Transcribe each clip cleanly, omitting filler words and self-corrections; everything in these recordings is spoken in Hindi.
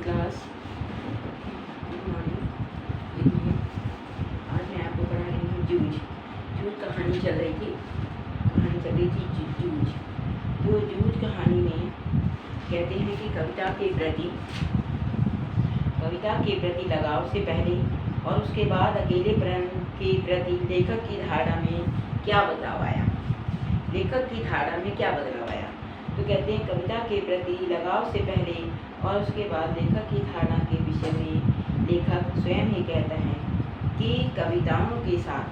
क्लास। Good morning. देखिए, आज मैं आपको पढ़ा रही हूँ जूझ। जूझ कहानी चल रही थी जूझ। तो जूझ कहानी में कहते हैं कि कविता के प्रति लगाव से पहले और उसके बाद अकेलेपन के प्रति लेखक की धारणा में क्या बदलाव आया। तो कहते हैं कविता के प्रति लगाव से पहले और उसके बाद लेखक की धारणा के विषय में लेखक स्वयं ही कहता है कि कविताओं के साथ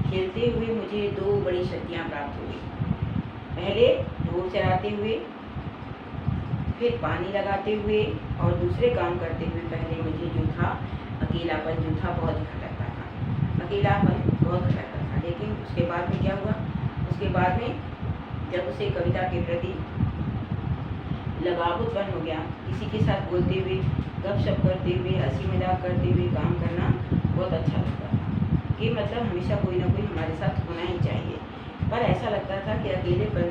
खेलते हुए मुझे दो बड़ी शक्तियाँ प्राप्त हुई। पहले ढोल चलाते हुए, फिर पानी लगाते हुए और दूसरे काम करते हुए पहले मुझे जो था अकेलापन जो था बहुत खटकता था। लेकिन उसके बाद में क्या हुआ? उसके बाद में जब उसे कविता के प्रति लगाव उत्पन्न हो गया, किसी के साथ बोलते हुए, गपशप करते हुए, हंसी मजाक करते हुए काम करना बहुत अच्छा लगता था कि मतलब हमेशा कोई ना कोई हमारे साथ होना ही चाहिए। पर ऐसा लगता था कि अकेलेपन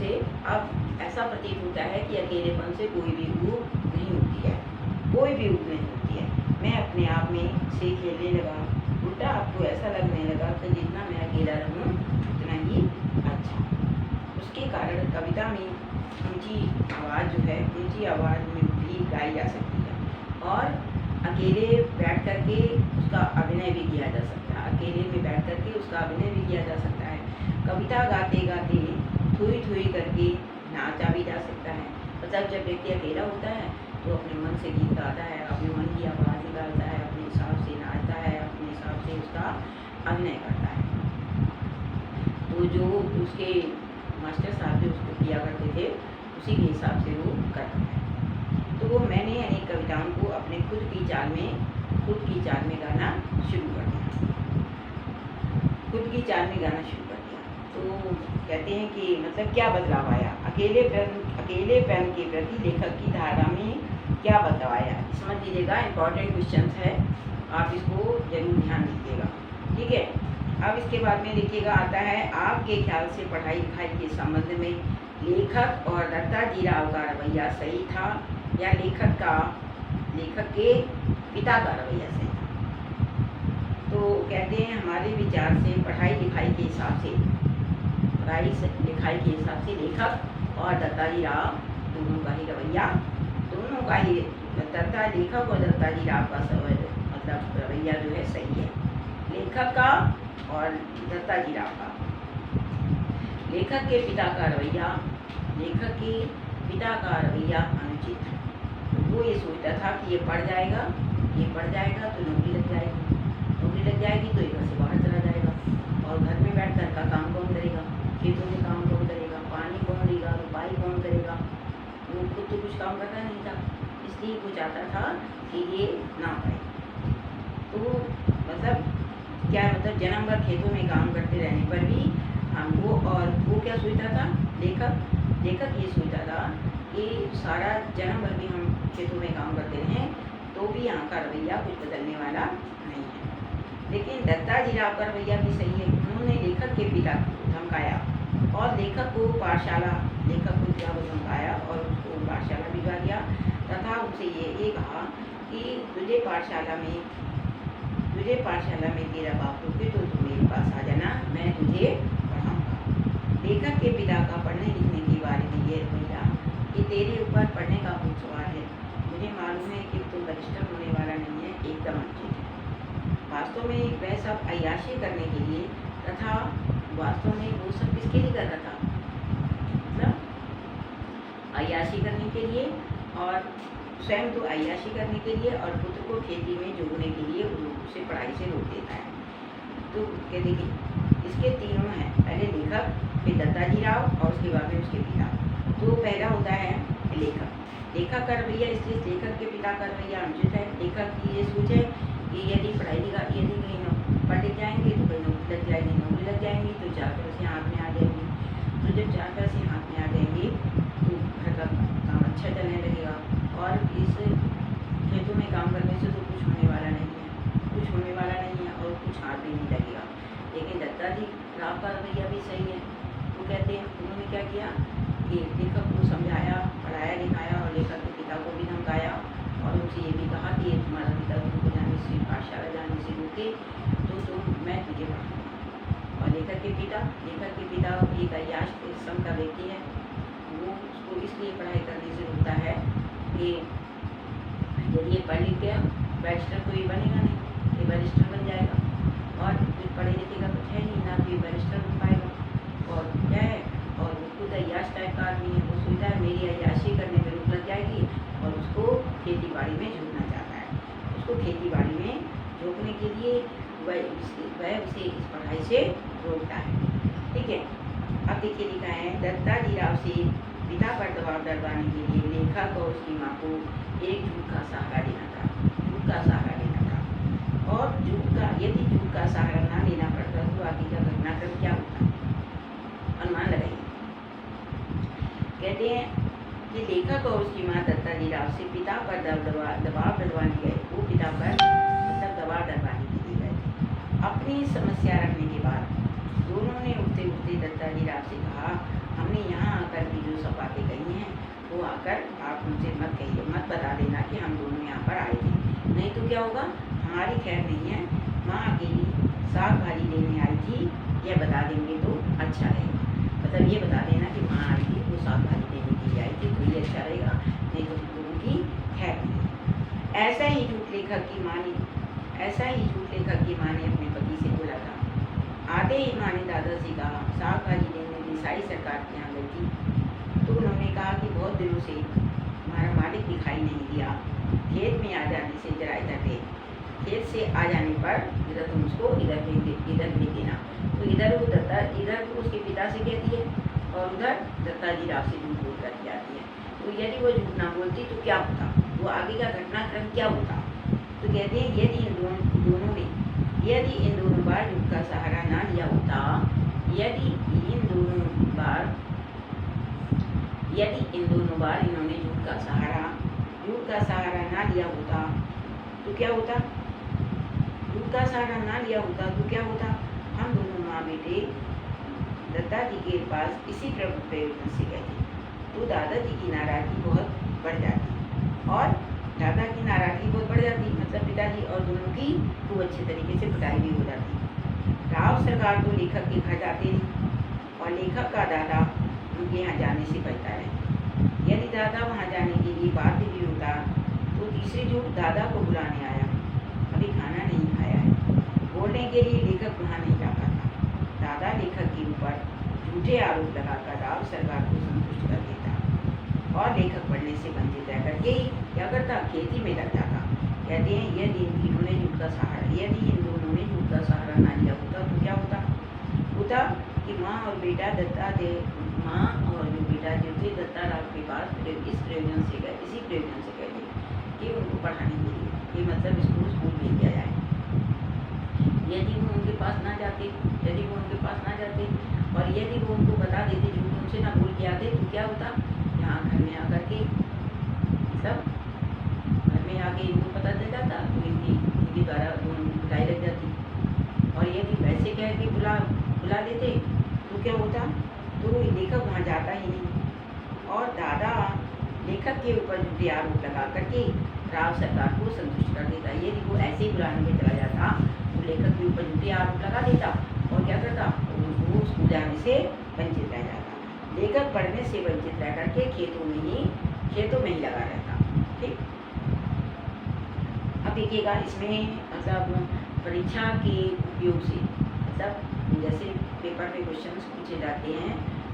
से अब ऐसा प्रतीत होता है कि अकेलेपन से कोई भी ऊब नहीं होती है। मैं अपने आप में से खेलने लगा। उल्टा आपको ऐसा लगने लगा कि जितना मैं अकेला रहूं उतना ही अच्छा। उसके कारण कविता में ऊंची आवाज़ में भी गाई जा सकती है और अकेले बैठ करके उसका अभिनय भी किया जा सकता है। कविता गाते गाते थोड़ी करके नाचा भी जा सकता है। मतलब जब व्यक्ति अकेला होता है तो अपने मन से गीत गाता है, अपने मन की आवाज़ निकालता है, अपने हिसाब से नाचता है, अपने हिसाब से उसका अभिनय करता है। तो जो उसके मास्टर साहब जो उसको किया करते थे उसी के हिसाब से वो करता है। तो वो मैंने अनेक कविताओं को अपने खुद की चाल में गाना शुरू कर दिया। तो कहते हैं कि मतलब क्या बदलाव आया, अकेलेपन के प्रति लेखक की धारणा में क्या बदलाव आया। समझ लीजिएगा, इंपॉर्टेंट क्वेश्चन है, आप इसको जरूर ध्यान दीजिएगा। ठीक है। अब इसके बाद में देखिएगा आता है आपके ख्याल से पढ़ाई लिखाई के संबंध में लेखक और दत्ताजी राव का रवैया सही था या लेखक के पिता का रवैया सही था। तो कहते हैं हमारे विचार से पढ़ाई लिखाई के हिसाब से लेखक और दत्ताजी राव दोनों का ही रवैया, लेखक और दत्ताजी राव का मतलब रवैया जो है सही है। लेखक का और दत्ताजी राव का। लेखक के पिता का रवैया अनुचित है। वो ये सोचता था कि ये पढ़ जाएगा तो नौकरी लग जाएगी तो ये घर से बाहर चला जाएगा और घर में बैठ कर का काम कौन करेगा, खेतों में काम कौन करेगा, पानी कौन देगा, रुपाई कौन करेगा। वो खुद तो कुछ काम करता नहीं था, इसलिए वो चाहता था कि ये ना पढ़े। तो मतलब जन्म भर खेतों में काम करते रहने पर भी वो क्या सोचता था, लेखक ये सोचता था कि सारा जन्म भर भी हम खेतों में काम करते रहें तो भी यहाँ का रवैया कुछ बदलने वाला नहीं है। लेकिन दत्ताजी राव का रवैया भी सही है। उन्होंने लेखक के पिता को धमकाया और लेखक को धमकाया और उसको पाठशाला भिजवा दिया तथा उनसे ये कहा कि तुझे पाठशाला में तेरा बाप रोके तो तू मेरे पास आ जाना, मैं तुझे पढ़ाऊँगा। लेखक के पिता का पढ़ने लिखने के बारे में ये रवैया कि तेरे ऊपर पढ़ने का बहुत सवाल है, मुझे मालूम है कि तू बरिस्टर होने वाला नहीं है, एकदम अनुचित है। वास्तव में वह सब अय्याशी करने के लिए तथा वास्तव में वो सब किसके लिए कर रहा था, मतलब अय्याशी करने के लिए और स्वयं तो अय्याशी करने के लिए और पुत्र को खेती में जोड़ने के लिए उसे पढ़ाई से रोक देता है। तो क्या देखिए इसके तीनों हैं, पहले लेखक, फिर दत्ताजी राव और उसके बाद में उसके पिता। तो पहला होता है लेखक का रवैया, इसलिए लेखक के पिता का रवैया अनुचित है। लेखक की ये सोच है कि यदि कहीं पढ़ लिख जाएंगे तो कहीं नौकरी लग जाएंगी तो 4 पैसे हाथ में आ जाएंगी। तो जब 4 पैसे हाथ में आ जाएंगे तो घर का काम अच्छा चलने लगेगा और इस खेतों में काम करने से तो कुछ होने वाला नहीं है और कुछ हाथ भी नहीं लगेगा। लेकिन दत्ताजी राव का रवैया भी सही है। वो कहते हैं उन्होंने क्या किया कि लेखक को समझाया, पढ़ाया लिखाया और लेखक के पिता को भी के तो मैं तुझे पढ़ाऊँगा। और लेखक के पिता एक अय्याश किस्म का व्यक्ति है। वो उसको इसलिए पढ़ाई करने से रोकता है कि यदि ये पढ़ लिख गया बैरिस्टर तो ये बनेगा नहीं, ये बैरिस्टर बन जाएगा और फिर पढ़े लिखे का कुछ है नहीं, ना तो ये बैरिस्टर बन पाएगा। और क्या है, और वो खुद अय्याश टाइप का आदमी है। वो सोचता है मेरी अय्याशी करने में रोक लग जाएगी और उसको खेती बाड़ी में झोंकना चाहता है। उसको खेती बाड़ी में झोंकने के लिए वह उसे इस पढ़ाई से रोकता है। ठीक है, अब देखिए लिखा है दत्ताजीराव से पिता पर दबाव डलवाने के लिए लेखक और उसकी माँ को एक झूठ का सहारा लेना था। और यदि झूठ का सहारा ना लेना पड़ता तो आगे का घटनाक्रम क्या होता, अनुमान लगाइए। कहते हैं कि लेखक और उसकी माँ दत्ताजीराव से पिता पर दबाव डलवाने गए। वो पिता पर मतलब दबाव डलवाने के लिए गए थे। अपनी समस्या रखने के बाद दोनों ने उठते उठते दत्ताजीराव से कहा, हमने यहाँ आकर की जो सब बातें कही हैं वो आकर आप मुझे मत कहिए, मत बता देना कि हम दोनों यहाँ पर आए थे, नहीं तो क्या होगा, हमारी खैर नहीं है। माँ अकेली साग भाजी लेने आई थी, यह बता देंगे तो अच्छा रहेगा। मतलब ये बता देना कि माँ आई थी, वो साग भाजी लेने के लिए आई थी, तो ये अच्छा रहेगा, नहीं तो लोगों की खैर नहीं है। ऐसा ही झूठ लेखक की माँ ने अपने पति से बोला था। आते ही माँ ने दादा से कहा, साग भाजी लेने देसाई सरकार के यहाँ गई थी तो उन्होंने कहा कि बहुत दिनों से हमारा मालिक दिखाई नहीं दिया, खेत में आ जाने से जरा इधर देख, खेत से आ जाने पर इधर तुम उसको इधर भेज देना। तो इधर वो उसके पिता से कहती है और उधर दत्ताजीराव से झूठ बोल कर जाती है। तो यदि वो झूठ ना बोलती तो क्या होता, वो आगे का घटनाक्रम क्या होता। तो कहते हैं यदि इन दोनों बार झूठ का सहारा ना लिया होता, यदि इन दोनों बार इन्होंने झूठ का सहारा ना लिया होता तो क्या होता, झूठ का सहारा ना लिया होता तो क्या होता, हम दोनों माँ बेटे दादाजी के पास इसी प्रयोजन से गए थे। तो दादाजी की नाराजगी बहुत बढ़ जाती और दादा की नाराजगी बहुत बढ़ जाती, मतलब पिताजी और दोनों की खूब अच्छे तरीके से पिटाई भी हो जाती। राव सरकार तो लेखक के घर जाते नहीं और लेखक का दादा उनके यहाँ जाने से बचता है। यदि दादा वहाँ जाने के लिए बाध्य भी होता तो तीसरे झूठ दादा को बुलाने आया, अभी खाना नहीं खाया है, बोलने के लिए लेखक वहाँ नहीं जा पाता। दादा लेखक के ऊपर झूठे आरोप लगाकर राव सरकार को संतुष्ट कर देता और लेखक पढ़ने से वंचित रह करके क्या करता, खेती में लग जाता। कहते हैं यदि इन दोनों ने झूठ का सहारा ना लिया होता तो क्या होता कि माँ और जो बेटा जो थे दत्ताराव के पास इसी प्रयोजन से कहते कि उनको पढ़ाने के लिए, कि मतलब स्कूल भेज दिया जाए। यदि वो उनके पास ना जाते और यदि वो उनको बता देते, झूठ उनसे ना बोल के आते तो क्या होता, यहाँ घर में आकर के इनको पता चल जाता तो इनके द्वारा पिटाई लग जाती। और यदि वैसे कह के बुला देते तो क्या होता, तो लेखक वहाँ जाता ही नहीं और दादा लेखक के ऊपर झूठे आरोप लगा करके राव सरकार को संतुष्ट कर देता। यदि वो ऐसे ही बुलाने में चला जाता तो लेखक के ऊपर झूठे आरोप लगा देता और क्या करता, वो स्कूल जाने से वंचित रह जाता। लेखक पढ़ने से वंचित रह करके खेतों में ही लगा रहता। ठीक, अब देखिएगा इसमें मतलब परीक्षा के उपयोग से, मतलब जैसे पेपर में क्वेश्चंस पूछे जाते हैं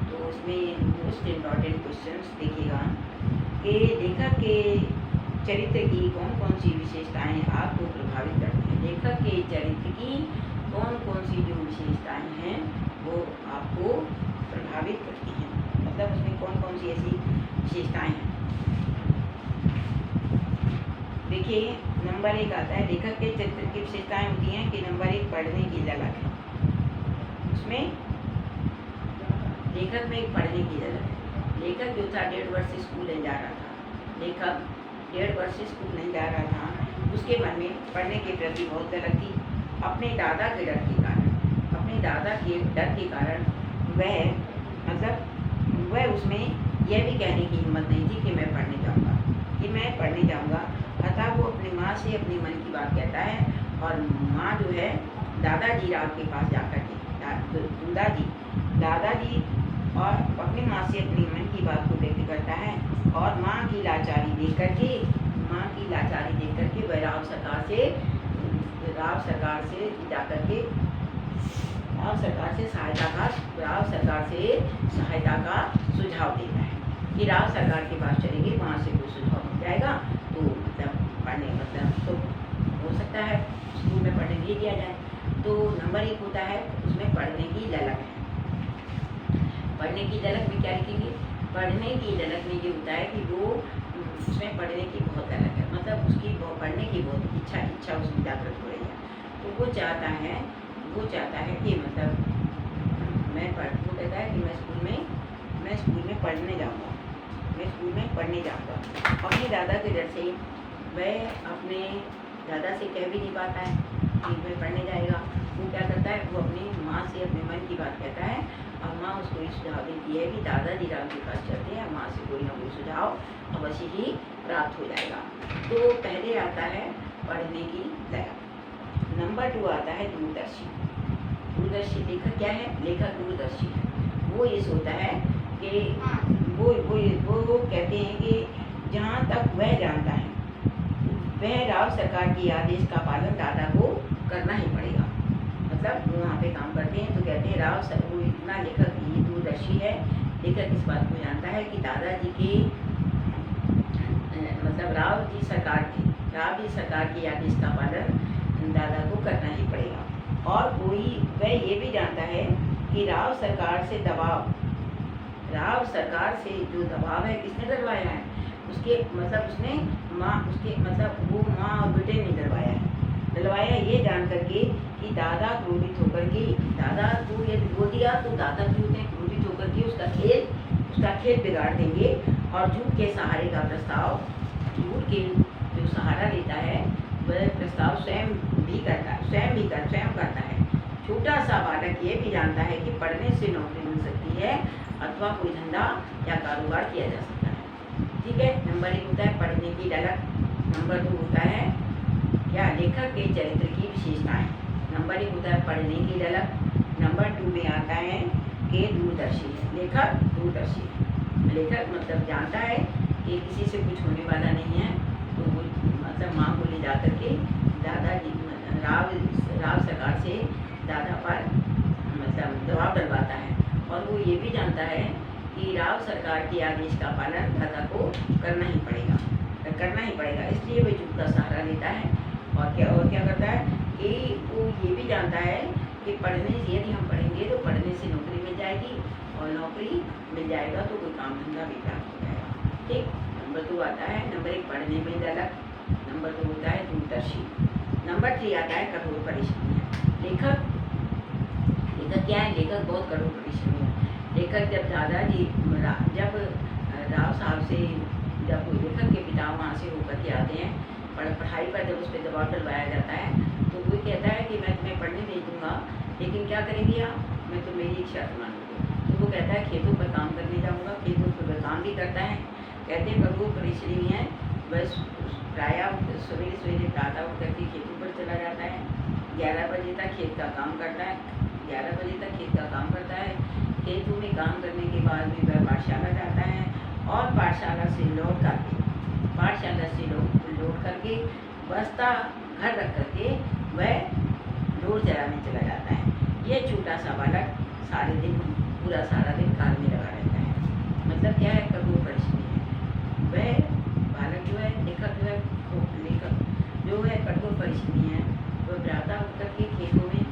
तो उसमें मोस्ट इम्पॉर्टेंट क्वेश्चंस देखिएगा कि लेखक के चरित्र की कौन कौन सी विशेषताएं आपको प्रभावित करती हैं। लेखक के चरित्र की कौन कौन सी जो विशेषताएं हैं वो आपको प्रभावित करती हैं, मतलब उसमें कौन कौन सी ऐसी विशेषताएं हैं। देखिए नंबर 1 आता है, लेखक के चरित्र की विशेषताएं होती हैं कि नंबर 1 पढ़ने की ललक है। उसमें लेखक में एक पढ़ने की ललक है। लेखक जो था 1.5 वर्ष से स्कूल नहीं जा रहा था, उसके मन में पढ़ने के प्रति बहुत ललक थी। अपने दादा के डर के कारण वह उसमें यह भी कहने की हिम्मत नहीं थी कि मैं पढ़ने जाऊंगा। अतः वो अपनी माँ से अपने मन की बात कहता है और माँ जो है दादाजी राव के पास जाकर के दादाजी और अपनी माँ से अपनी मन की बात को व्यक्त करता है और माँ की लाचारी देख करके वह राव सरकार से सहायता का सुझाव देता है कि राव सरकार के पास चलेंगे, वहाँ से कोई सुझाव मिल जाएगा तो तो हो सकता है स्कूल में पढ़ने नहीं दिया जाए। तो नंबर 1 होता है उसमें पढ़ने की ललक है। पढ़ने की ललक में क्या लिखेंगे? पढ़ने की ललक में ये होता है कि वो उसमें पढ़ने की बहुत ललक है, मतलब उसकी पढ़ने की बहुत इच्छा उसमें जागृत हो रही है। तो वो चाहता है कि मतलब वो कहता है कि मैं स्कूल में पढ़ने जाऊँगा। अपने दादा के डर से वह अपने दादा से कह भी नहीं पाता है कि वह पढ़ने जाएगा। वो क्या करता है, वो अपनी माँ से अपने मन की बात कहता है और माँ उसको ये सुझाव देती है कि दादाजी राव के पास चलते हैं, वहाँ से कोई ना कोई सुझाव अवश्य ही प्राप्त हो जाएगा। तो पहले आता है पढ़ने की ललक। नंबर 2 आता है दूरदर्शी। लेखक क्या है? लेखक दूरदर्शी है। वो ये सोचता है कि वो कहते हैं कि जहाँ तक वह जानता है वह राव सरकार की आदेश का पालन दादा को करना ही पड़ेगा। मतलब वो वहाँ पे काम करते हैं तो कहते हैं वो इतना लेखक ये दूरदर्शी है, लेखक इस बात को जानता है कि दादाजी के मतलब राव जी सरकार की आदेश का पालन दादा को करना ही पड़ेगा। और वह ये भी जानता है कि राव सरकार से जो दबाव है किसने डलवाया है? उसके मतलब उसने वो माँ और बेटे ने डलवाया ये जान करके कि दादा क्रोधित होकर के दादा को यदि बोल दिया तो दादा भी होते हैं क्रोधित होकर के उसका खेल बिगाड़ देंगे और झूठ के जो सहारा लेता है वह प्रस्ताव स्वयं करता है। छोटा सा बालक ये भी जानता है कि पढ़ने से नौकरी मिल सकती है अथवा कोई धंधा या कारोबार किया जा सकता है। ठीक है, नंबर 1 होता है पढ़ने की ललक। नंबर 2 होता है क्या? लेखक के चरित्र की विशेषताएं। नंबर 1 होता है पढ़ने की ललक। नंबर 2 में आता है कि दूरदर्शी है। लेखक दूरदर्शी है। लेखक मतलब जानता है कि किसी से कुछ होने वाला नहीं है, तो वो मतलब माँ को ले जा करके दादाजी राव सरकार से दादा पर मतलब दबाव डलवाता है। और वो ये भी जानता है कि राव सरकार के आदेश का पालन दादा को करना ही पड़ेगा। इसलिए वह झूठ का सहारा लेता है और क्या करता है कि वो ये भी जानता है कि यदि हम पढ़ेंगे तो पढ़ने से नौकरी मिल जाएगी और नौकरी मिल जाएगा तो कोई काम धंधा भी प्राप्त हो जाएगा। ठीक, नंबर 2 आता है नंबर 1 पढ़ने में ललक। नंबर 2 होता है दूरदर्शी। नंबर 3 आता है कठोर परिश्रमी है। लेखक क्या है? लेखक बहुत कठोर परिश्रमी है। लेखक जब राव साहब से जब लेखक के पिता वहाँ से होकर के आते हैं, पढ़ाई पर जब उस पर दबाव डलवाया जाता है तो वो कहता है कि मैं तुम्हें पढ़ने भेज दूँगा, लेकिन क्या करेंगी आप? मैं तो मेरी एक शर्त मानूंगी। तो वो कहता है खेतों पर काम करने जाऊँगा। खेतों पर वह काम भी करता है। कहते हैं कठोर परिश्रमी है। बस प्रायः सवेरे प्रातः उठ करके खेतों पर चला जाता है। 11 बजे तक खेत का काम करता है। खेतों में काम करने के बाद भी वह पाठशाला जाता है और पाठशाला से लौट करके बस्ता घर रख करके वह ढोर चराने चला जाता है। यह छोटा सा बालक पूरा सारा दिन काम में लगा रहता है। मतलब क्या है? कठोर परिश्रमी है। वह बालक जो है लेखक जो है कठोर परिश्रमी है। वह प्रातः उठ करके खेतों में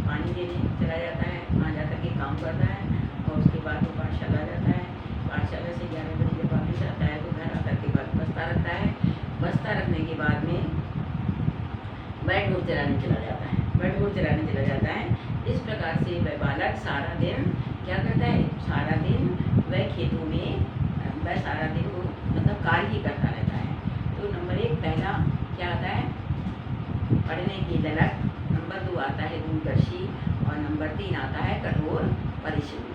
पानी देने चला जाता है, वहाँ जा करके काम करता है और उसके बाद वो पाठशाला जाता है। पाठशाला से 11 बजे जब वापस आता है तो घर आकर के बाद बस्ता रखता है। बस्ता रखने के बाद में वह ढोर चराने चला जाता है। इस प्रकार से वह बालक सारा दिन क्या करता है? सारा दिन वह खेतों में सारा दिन वो मतलब कार्य ही करता रहता है। तो नंबर 1 पहला क्या आता है? पढ़ने की ललक। नंबर 2 आता है दूरदर्शी और नंबर 3 आता है कठोर परिश्रमी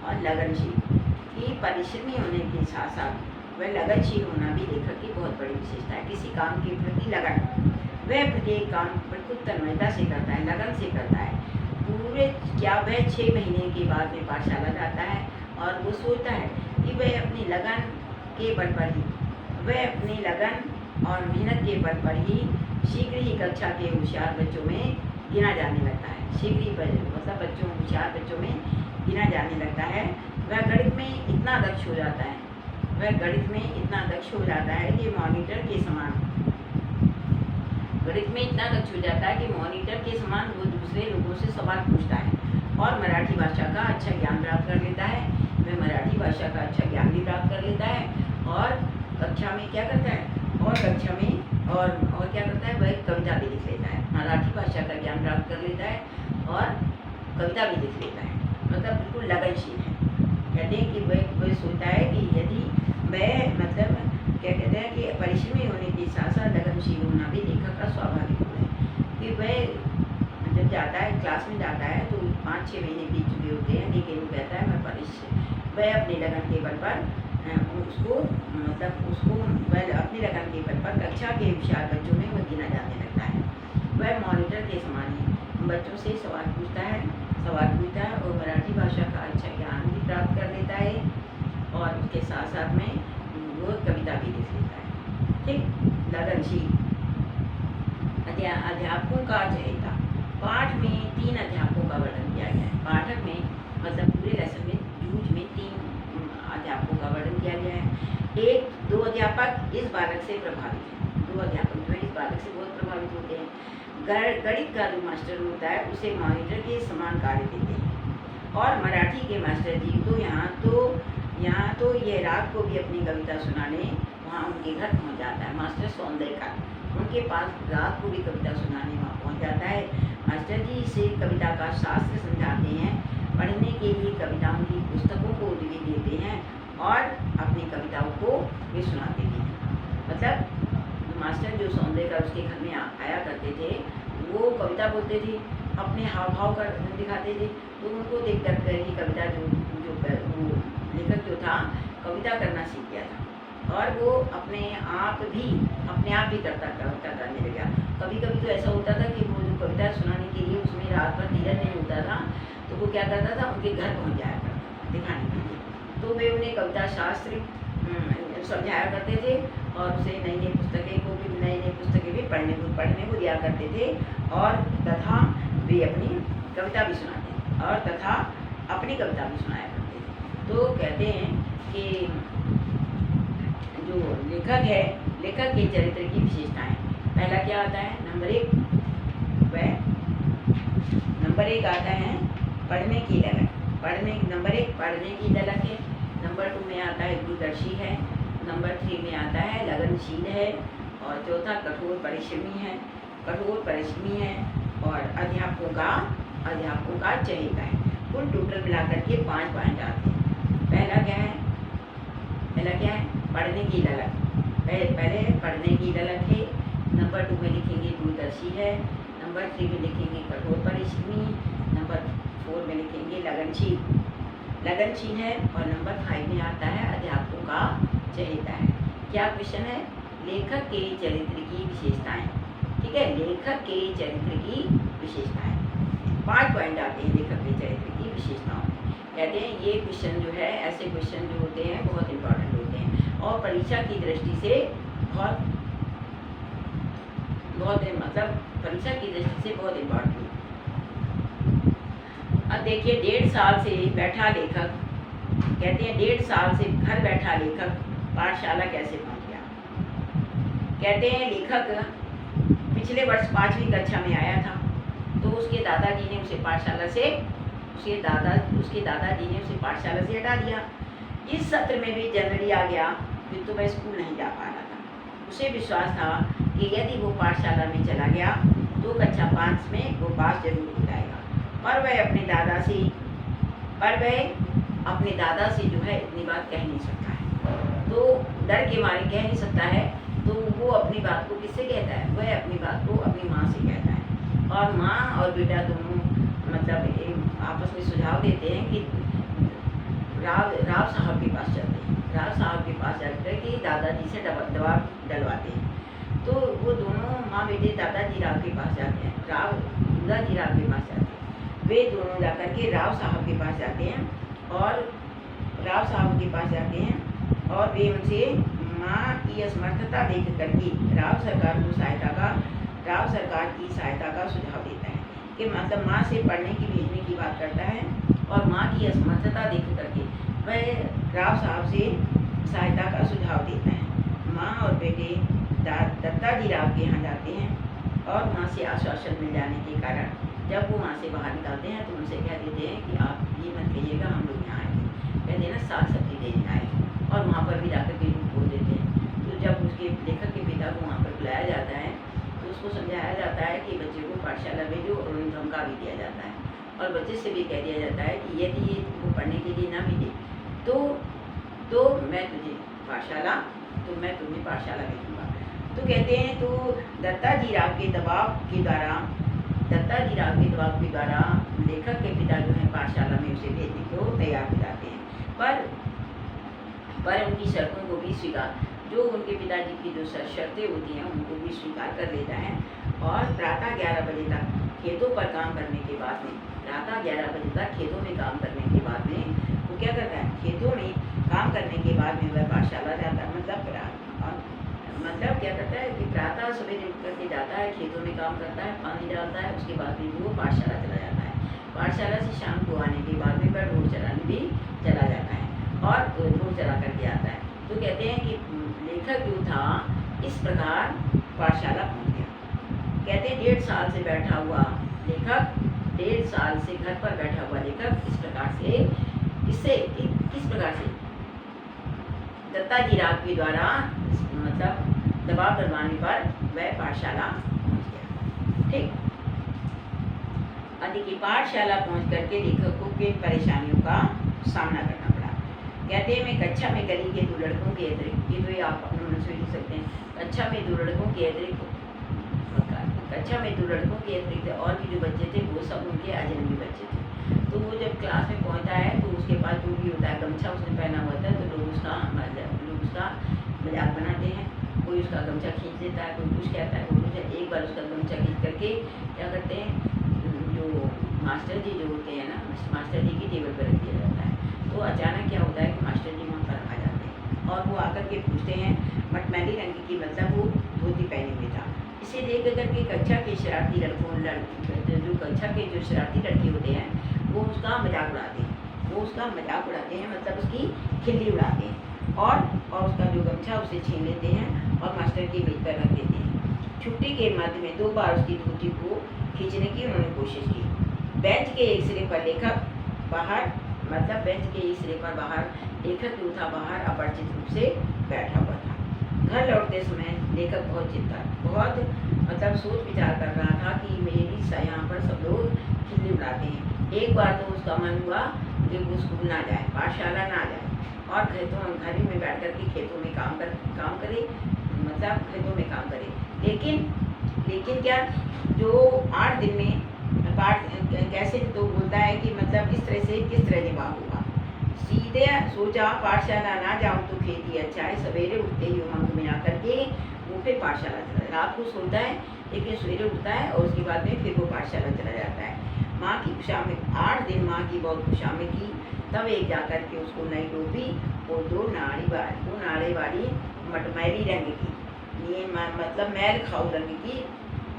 और लगनशील। कि परिश्रमी होने के साथ साथ वह लगनशील होना भी लेखक की बहुत बड़ी विशेषता है। किसी काम के प्रति लगन वह प्रत्येक काम बिल्कुल तन्मयता से करता है, लगन से करता है। पूरे क्या वह 6 महीने के बाद में पाठशाला जाता है और वो सोचता है कि वह अपनी लगन के बल पर ही वह अपनी लगन और मेहनत के बल पर ही शीघ्र ही कक्षा के होशियार बच्चों में गिना जाने लगता है। शीघ्र ही मतलब बच्चों होशियार बच्चों में गिना जाने लगता है। वह गणित में इतना दक्ष हो जाता है कि मॉनिटर के समान वो दूसरे लोगों से सवाल पूछता है और मराठी भाषा का अच्छा ज्ञान प्राप्त कर लेता है। वह मराठी भाषा का अच्छा ज्ञान भी प्राप्त कर लेता है और कक्षा में क्या करता है और क्या करता है, वह कविता भी लिख लेता है। मराठी भाषा का ज्ञान प्राप्त कर लेता है और कविता भी लिख लेता है। मतलब बिल्कुल लगनशील है। कहते हैं कि वह सोचता है कि यदि वह मतलब क्या कहते हैं कि परिश्रमी होने के साथ साथ लगनशील होना भी लेखक का स्वाभाविक गुण है। कि वह जब जाता है क्लास में जाता है तो 5-6 महीने बीत चुके होते हैं, लेकिन वो कहता है वह अपनी लगन के बल पर अपनी लगन के बल पर कक्षा के होशियार बच्चों में वह गिना जाने लगता है। वह मॉनिटर के समान ही बच्चों से सवाल पूछता है और मराठी भाषा का अच्छा ज्ञान भी प्राप्त कर लेता है और उसके साथ साथ में वो कविता भी लिख लेता है। ठीक, लगनशील। अध्यापकों का चयिता। पाठ में 3 अध्यापकों का वर्णन किया गया है। पाठक में मतलब पूरे लेसन में जूझ में 3 अध्यापकों का वर्णन किया गया है। 2 अध्यापक इस बालक से प्रभावित हैं। 2 अध्यापक जो है इस बालक से बहुत प्रभावित होते हैं। गणित का जो मास्टर होता है उसे मॉनिटर के समान कार्य देते हैं और मराठी के मास्टर जी तो यहाँ तो ये रात को भी अपनी कविता सुनाने वहाँ उनके घर पहुँच जाता है। मास्टर सौंदर्य का उनके पास रात को भी कविता सुनाने वहाँ पहुँच जाता है। मास्टर जी इसे कविता का शास्त्र समझाते हैं, पढ़ने के लिए कविताओं की पुस्तकों को भी देते हैं और अपनी कविताओं को भी सुनाते भी हैं। मतलब मास्टर जो सौंदर्य का उसके घर में आया करते थे, वो कविता बोलते थे, अपने हाव भाव कर दिखाते थे। तो उनको देख कर ही कविता जो लेखक जो था कविता करना सीख गया था और वो अपने आप भी करने लग गया। कभी कभी तो ऐसा होता था कि वो जो कविता सुनाने के लिए उसमें रात भर धीरज नहीं होता था, तो वो क्या करता था, उनके घर पहुंच जाया करता था दिखाने के लिए। तो वे उन्हें कविता शास्त्र समझाया करते थे और उसे नई पुस्तकें भी पढ़ने को दिया करते थे और तथा वे अपनी कविता भी सुनाते थे और तथा अपनी कविता भी सुनाया करते थे। तो कहते हैं कि जो लेखक के चरित्र की विशेषताएं। पहला क्या आता है, नंबर 1 आता है पढ़ने की ललक। नंबर 1 पढ़ने की ललक है। नंबर 2 में आता है दूरदर्शी है। नंबर 3 में आता है लगनशील है और चौथा कठोर परिश्रमी है और अध्यापकों का चहेता है। कुल टोटल मिलाकर के 5 पॉइंट आते हैं। पहला क्या है, पढ़ने की ललक। पहले पढ़ने की ललक है। नंबर 2 में लिखेंगे दूरदर्शी है। नंबर 3 में लिखेंगे कठोर परिश्रमी। नंबर 4 में लिखेंगे लगनशील है और नंबर 5 में आता है अध्यापकों का चहेता है। क्या क्वेश्चन है, लेखक के चरित्र की विशेषताएं। ठीक है, लेखक के चरित्र की विशेषताएं 5 पॉइंट आते हैं लेखक के चरित्र की विशेषताओं में। कहते हैं ये क्वेश्चन जो है, ऐसे क्वेश्चन जो होते हैं बहुत इंपॉर्टेंट होते हैं और परीक्षा की दृष्टि से बहुत परीक्षा की दृष्टि से बहुत इम्पोर्टेंट है। अब देखिए 1.5 साल से बैठा लेखक, कहते हैं 1.5 साल से घर बैठा लेखक पाठशाला कैसे पहुंच गया। कहते हैं लेखक पिछले वर्ष 5वीं कक्षा में आया था तो उसके दादाजी ने उसे पाठशाला से हटा दिया। इस सत्र में भी जनवरी आ गया फिर तो वह स्कूल नहीं जा पा रहा था। उसे विश्वास था कि यदि वो पाठशाला में चला गया तो कक्षा 5 में वो पास जरूर हो जाएगा, पर वह अपने दादा से जो है इतनी बात कह नहीं सकता है। तो डर के मारे कह नहीं सकता है तो वो अपनी बात को किससे कहता है, वह अपनी बात को अपनी माँ से कहता है और माँ और बेटा दोनों आपस में सुझाव देते हैं कि राव साहब के पास चलते हैं। राव साहब के पास चल कर के दादाजी से दबाव डलवाते हैं। तो वो दोनों माँ बेटे दादाजी राव के पास जाते हैं, दादाजी राव के पास जाते हैं। वे दोनों जाकर के राव साहब के पास जाते हैं और राव साहब के पास जाते हैं और वे उनसे माँ की असमर्थता देख करके राव सरकार की सहायता का सुझाव देता है कि मतलब माँ से पढ़ने की भेजने की बात करता है और माँ की असमर्थता देख करके वह राव साहब से सहायता का सुझाव देता है। माँ और बेटे दत्ताजी राव के यहाँ जाते हैं और वहाँ से आश्वासन मिल जाने के कारण जब वो वहाँ से बाहर निकलते हैं तो उनसे कह देते हैं कि आप ये मत कहिएगा हम लोग यहाँ आएंगे, कहते हैं ना साग सब्जी देने आए, और वहाँ पर भी जाकर के झूठ बोल देते हैं। तो जब उसके लेखक के पिता को वहाँ पर बुलाया जाता है तो उसको समझाया जाता है कि बच्चे को पाठशाला भेजो और उन्हें धमका भी दिया जाता है और बच्चे से भी कह दिया जाता है कि यदि ये तुमको पढ़ने के लिए ना मिले तो मैं तुम्हें पाठशाला भेजूँगा। तो कहते हैं तो दत्ताजी राव के दबाव के द्वारा लेखक के पिता जो है पाठशाला में उसे भेजने को तैयार हो जाते हैं, पर उनकी शर्तों को भी जो उनके पिताजी की जो शर्तें होती हैं उनको भी स्वीकार कर लेता है और प्रातः 11 बजे तक खेतों पर काम करने के बाद में खेतों में काम करने के बाद में वो क्या करता है, खेतों में काम करने के बाद में वह पाठशाला जाता है। मतलब क्या करता है कि प्रातः सवेरे उठ करके जाता है, खेतों में काम करता है, पानी डालता है, उसके बाद में वो पाठशाला चला जाता है। पाठशाला से शाम को आने के बाद में वह ढोल चलाने भी चला जाता है और ढोल चला करके आता है। तो कहते हैं कि लेखक जो था इस प्रकार पाठशाला पहुँच गया। कहते हैं 1.5 साल से बैठा हुआ लेखक, 1.5 साल से घर पर बैठा हुआ लेखक किस प्रकार से दत्ताजी राव के द्वारा मतलब दबाव डलवाने पर वह पाठशाला पहुँच गया। ठीक, देखिए पाठशाला पहुँच करके लेखक को किन परेशानियों का सामना करना पड़ा। कहते हैं मैं कक्षा में गली के 2 लड़कों के अतिरिक्त, ये तो आप अपने मन से लिख सकते हैं, कक्षा में 2 लड़कों के अतिरिक्त और भी जो बच्चे थे वो सब उनके अजनबी बच्चे थे। तो वो जब क्लास में पहुंचता है तो उसके पास जो भी होता है गमछा उसने पहना हुआ था, तो लोग उसका मजाक बनाते हैं, कोई उसका गमछा खींच लेता है, कोई कुछ कहता है, कोई कुछ। एक बार उसका गमछा खींच करके क्या करते हैं, जो मास्टर जी जो होते हैं ना, मास्टर जी की टेबल पर रख दिया जाता है। तो अचानक क्या होता है कि मास्टर जी वहाँ पर आ जाते हैं और वो आकर के पूछते हैं, मटमैली रंग की मतलब वो धोती पहने हुए था। इसे देख करके कक्षा के शरारती लड़के होते हैं वो उसका मजाक उड़ाते हैं, मतलब उसकी खिल्ली उड़ाते हैं और उसका जो गमछा उसे छीन लेते हैं और मास्टर की मेज पर रख देते हैं। छुट्टी के मध्य में 2 बार उसकी धोती को खींचने की उन्होंने कोशिश की। बेंच के एक सिरे पर लेखक जो था बाहर अपरिचित रूप से बैठा हुआ था। घर लौटते समय लेखक बहुत मतलब सोच विचार कर रहा था कि मेरी यहाँ पर सब लोग खिल्ली उड़ाते हैं। एक बार तो उसका मन हुआ कि वो स्कूल ना जाए, पाठशाला ना जाए और घर में बैठ कर के खेतों में काम करे, मतलब खेतों में काम करे। लेकिन क्या जो 8 दिन में कैसे तो बोलता है कि मतलब किस तरह निभाव होगा। सीधे सोचा पाठशाला ना जाऊं तो खेती अच्छा है। सवेरे उठते ही उमंग में आकर के वो फिर पाठशाला चला, रात को सोता है लेकिन सवेरे उठता है और उसके बाद में फिर वो पाठशाला चला जाता है। माँ की खुशामद 8 दिन माँ की बहुत खुशामद की। तब एक जाकर के उसको नई टोपी और 2 नाड़े वाली मटमैली रंग की, ये मतलब मैल खाऊ रंग की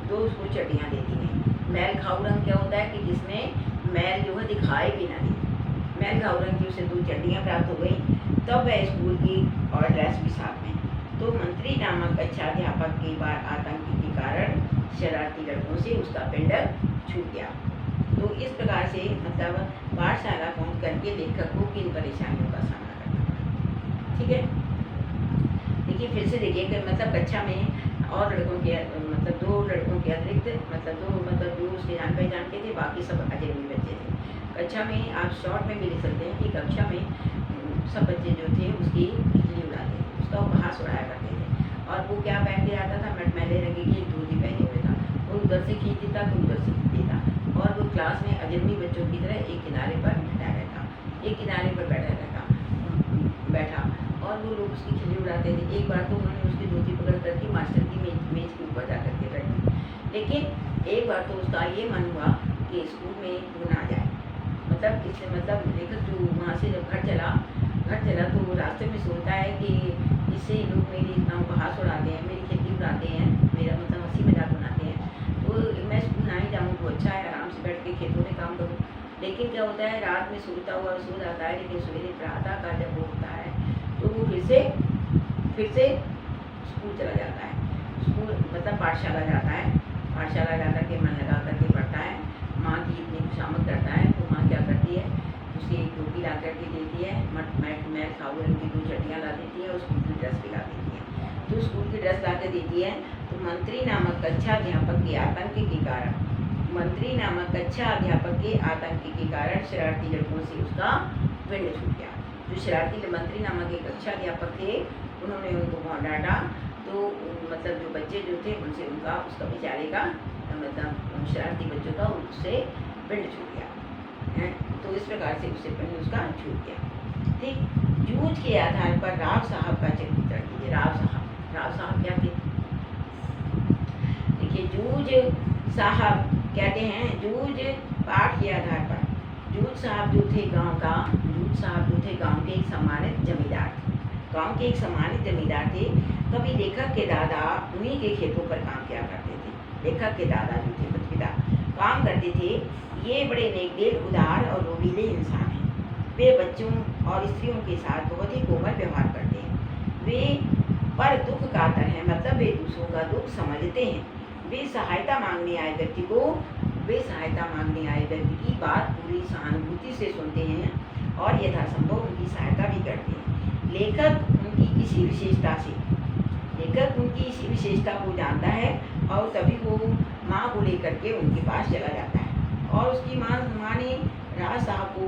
2 उसको चड्डियाँ देती हैं। मैल खाऊ रंग क्या होता है कि जिसमें मैल जो है दिखाई भी ना दे, मैल खाऊ रंग की उसे 2 चड्डियाँ प्राप्त हो गई। तब वह स्कूल की और ड्रेस भी साथ में। तो मंत्री नामक अच्छा अध्यापक के बाद आतंक के कारण शरारती लड़कों से उसका पिंड छूट गया। तो इस प्रकार से मतलब पाठशाला पहुँच करके लेखक को किन परेशानियों का सामना करना पड़ा। ठीक है, देखिए फिर से देखिए कि मतलब कक्षा में और लड़कों के मतलब 2 लड़कों के अतिरिक्त मतलब जो उसके जान पहचान के थे, बाकी सब अजनबी बच्चे थे। कक्षा में आप शॉर्ट में भी लिख सकते हैं कि कक्षा में सब बच्चे जो थे उसकी खिल्ली उड़ाते थे, उसका उपहास उड़ाया करते थे। और वो क्या पहन के आता था, मटमैले रंग की एक धोती पहने हुए था। वो उधर से खींच देता तो उधर से खींच देता और वो क्लास में अजनबी बच्चों की तरह एक किनारे पर बैठा और वो लोग उसकी खिल्ली उड़ाते थे। एक बार तो उन्होंने उसकी धोती पकड़ करके मास्टर की मेज के ऊपर जा करके रख दी। लेकिन एक बार तो उसका ये मन हुआ कि स्कूल में वो ना जाए, मतलब इससे मतलब लेखक जो वहाँ से जब घर चला तो वो रास्ते में सोचता है कि इससे लोग मेरी इतना उपहास उड़ाते हैं, मेरी खिल्ली उड़ाते हैं, मेरा मतलब हंसी मजाक बनाते हैं, तो मैं स्कूल ना ही जाऊँ तो अच्छा है, आराम से बैठ के खेतों में काम करूँ। लेकिन क्या होता है, रात में सोता हुआ सो जाता है, लेकिन सवेरे प्रातः काल जब वो होता है तो वो फिर से स्कूल चला जाता है। स्कूल मतलब पाठशाला जाता है, पाठशाला जा करके मन लगा करके पढ़ता है। माँ की इतनी खुशामद करता है तो माँ क्या करती है, उसे एक टोपी ला करके देती है, मैट खाऊ रंग की 2 चड्डियाँ ला देती है और स्कूल की ड्रेस भी ला देती है। तो स्कूल की ड्रेस ला के देती है तो मंत्री नामक कक्षा अध्यापक के आतंक के कारण शरारती लड़कों से उसका पिंड छूट गया। जो शरारती मंत्री नामक एक कक्षा अध्यापक थे, उन्होंने उनको बहुत डांटा, तो मतलब जो बच्चे जो थे उनसे उसका बेचारे का मतलब शरारती बच्चों का उससे पिंड छूट गया है। तो इस प्रकार से उससे पिंड उसका छूट गया। ठीक, जूझ के आधार पर राव साहब का चरित्र कीजिए। राव साहब क्या थे? देखिए, जूझ साहब कहते हैं, जूझ पाठ के आधार पर जूझ साहब जो थे गांव के एक सम्मानित जमींदार थे। कभी लेखक के दादा उन्हीं के खेतों पर काम किया करते थे। लेखक के दादा जो थे पिता काम करते थे। ये बड़े नेकदिल, उदार और रोबीले इंसान हैं। वे बच्चों और स्त्रियों के साथ बहुत ही कोमल व्यवहार करते हैं। वे पर दुख कातर हैं, मतलब वे दूसरों का दुख समझते हैं। वे सहायता मांगने आए व्यक्ति की बात पूरी सहानुभूति से सुनते हैं और यथासंभव उनकी सहायता भी करते हैं। लेखक उनकी इसी विशेषता को जानता है और तभी वो माँ को लेकर के उनके पास चला जाता है। और उसकी माँ ने राव साहब को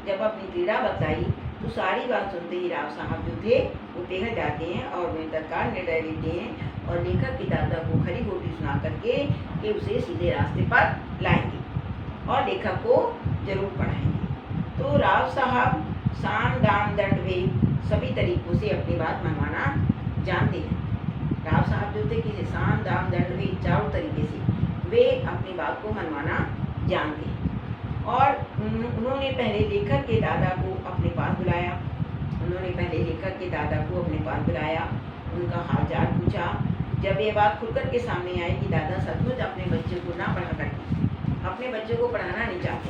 जब अपनी पीड़ा बताई तो सारी बात सुनते ही राव साहब जो थे वो पिघल जाते हैं और वे तत्काल निर्णय लेते हैं और लेखक के दादा को खरी खोटी सुना करके कि उसे सीधे रास्ते पर लाएंगे और लेखक को जरूर पढ़ाएंगे। तो राव साहब साम दाम दंड भेद सभी तरीकों से अपनी बात मनवाना जानते हैं। राव साहब जो थे कि साम दाम दंड भेद चारों तरीके से वे अपनी बात को मनवाना जानते हैं। और उन्होंने पहले लेखक के दादा को अपने पास बुलाया, उनका हालचाल पूछा। जब ये बात खुलकर के सामने आई कि दादा सचमुच अपने बच्चे को ना पढ़ा करते, अपने बच्चे को पढ़ाना नहीं चाहते,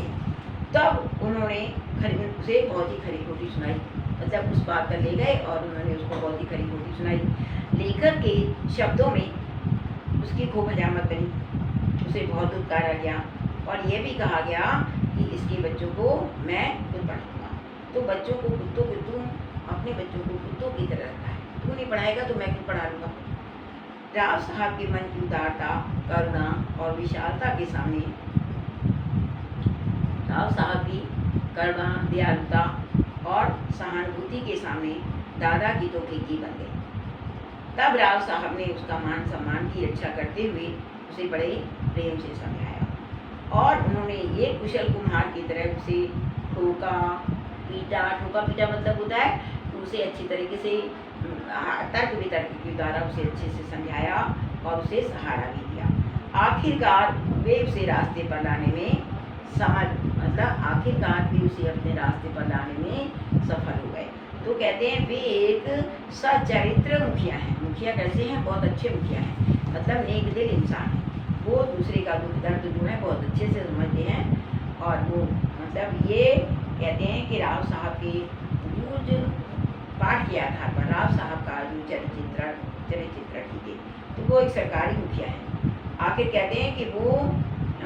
तब उन्होंने उसे बहुत ही खरी खोटी सुनाई, मतलब उस बात पर ले गए और उन्होंने उसको बहुत ही खरी खोटी सुनाई। लेखक के शब्दों में उसकी खूब हजामत बनी, उसे बहुत दुत्कारा गया और ये भी कहा गया कि इसके बच्चों को मैं खुद पढ़ाऊंगा। तो बच्चों को तू अपने बच्चों को कुत्तों की तरह रखा है, तू नहीं पढ़ाएगा तो मैं क्यों पढ़ा लूँगा। राव साहब के मन की उदारता, करुणा और विशालता के सामने राव साहब की करुणा, दयालुता और सहानुभूति के सामने दादा की तो फीकी बन गई। तब राव साहब ने उसका मान सम्मान की रक्षा करते हुए उसे बड़े प्रेम से समझाया और उन्होंने ये कुशल कुम्हार की तरह उसे ठोका पीटा मतलब होता है उसे अच्छी तरीके से तर्क वितर्क के द्वारा उसे अच्छे से समझाया और उसे सहारा भी दिया। आखिरकार वे उसे रास्ते पर लाने में अपने रास्ते पर लाने में सफल हो गए। तो कहते हैं वे एक सचरित्र मुखिया हैं। मुखिया कैसे हैं? बहुत अच्छे मुखिया हैं, मतलब नेक दिल इंसान है। वो दूसरे का दुख दर्द जो है बहुत अच्छे से समझते हैं और वो मतलब ये कहते हैं कि राव साहब के जूझ पाठ के आधार पर राव साहब का जो चरित्र ठीक है, तो वो एक सरकारी मुखिया है। आखिर कहते हैं कि वो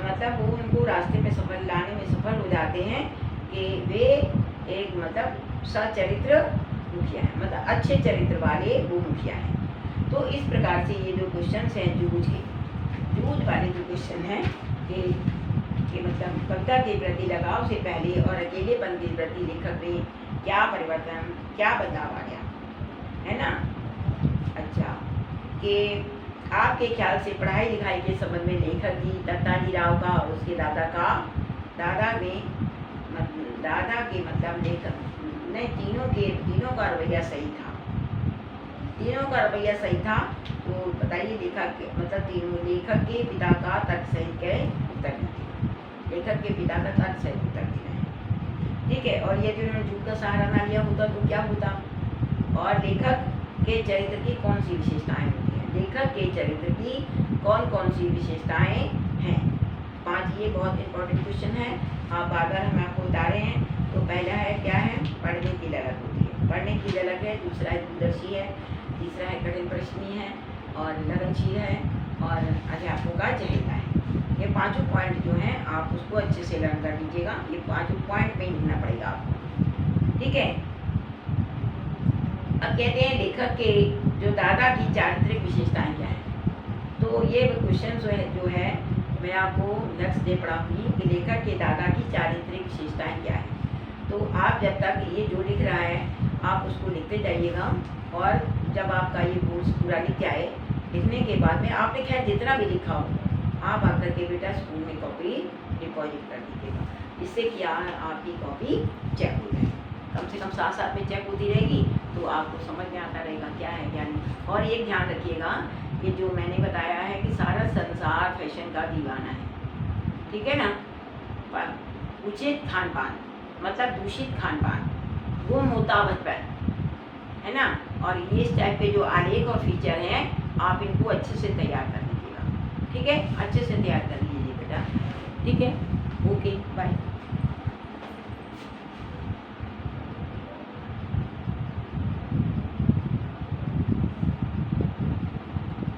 उनको रास्ते में लाने में सफल हो जाते हैं कि वे एक मतलब सचरित्र मुखिया है, मतलब अच्छे चरित्र वाले वो मुखिया हैं। तो इस प्रकार से ये जो क्वेश्चन हैं जूझ वाले जो क्वेश्चन हैं कि मतलब कविता के प्रति लगाव से पहले और अकेलेपन के प्रति लेखक में क्या बदलाव आ गया है ना। अच्छा, कि आपके ख्याल से पढ़ाई लिखाई के संबंध में लेखक की दत्ताजी राव का और उसके दादा के मतलब लेखक ने तीनों का रवैया सही था। तीनों का रवैया सही था। तो बताइए लेखक के मतलब तीनों लेखक के पिता का तर्क सहित के उत्तर दीजिए। लेखक के पिता का तर्क सहित उत्तर देना है, ठीक है। और यदि उन्होंने झूठ का सहारा ना लिया होता तो क्या होता? और लेखक के चरित्र की कौन सी विशेषताएं होती हैं? लेखक के चरित्र की कौन कौन सी विशेषताएं हैं? 5 ये बहुत इंपॉर्टेंट क्वेश्चन है। आप बार बार हम आपको बता रहे हैं। तो पहला है क्या है? पढ़ने की ललक होती है, पढ़ने की ललक है। दूसरा है दूरदर्शी है। तीसरा है कठिन प्रश्नी है और लगनशील है और अध्यापकों का चहेता है। ये 5 पॉइंट जो हैं आप उसको अच्छे से लर्न कर लीजिएगा। ये 5 पॉइंट में ही लिखना पड़ेगा आपको, ठीक है। अब कहते हैं लेखक के जो दादा की चारित्रिक विशेषताएं क्या है? तो ये क्वेश्चन जो है मैं आपको नेक्स्ट डे पढ़ाऊंगी कि लेखक के दादा की चारित्रिक विशेषताएं क्या है। तो आप जब तक ये जो लिख रहा है आप उसको लिखते जाइएगा और जब आपका ये कोर्स पूरा लिख जाए, लिखने के बाद में आपने खैर जितना भी लिखा हो आप आकर के बेटा स्कूल में कॉपी डिपॉजिट कर दीजिएगा। इससे क्या आपकी कॉपी चेक हो जाए, कम से कम साथ में चेक होती रहेगी तो आपको समझ में आता रहेगा क्या है क्या नहीं। और एक ध्यान रखिएगा कि जो मैंने बताया है कि सारा संसार फैशन का दीवाना है, ठीक है ना। पर उचित खान पान मतलब दूषित खान पान, वो मुताबत है ना। और ये इस टाइप के जो आलेख और फीचर हैं आप इनको अच्छे से तैयार कर लीजिएगा, ठीक है। अच्छे से तैयार कर लीजिए बेटा, ठीक है। Okay bye.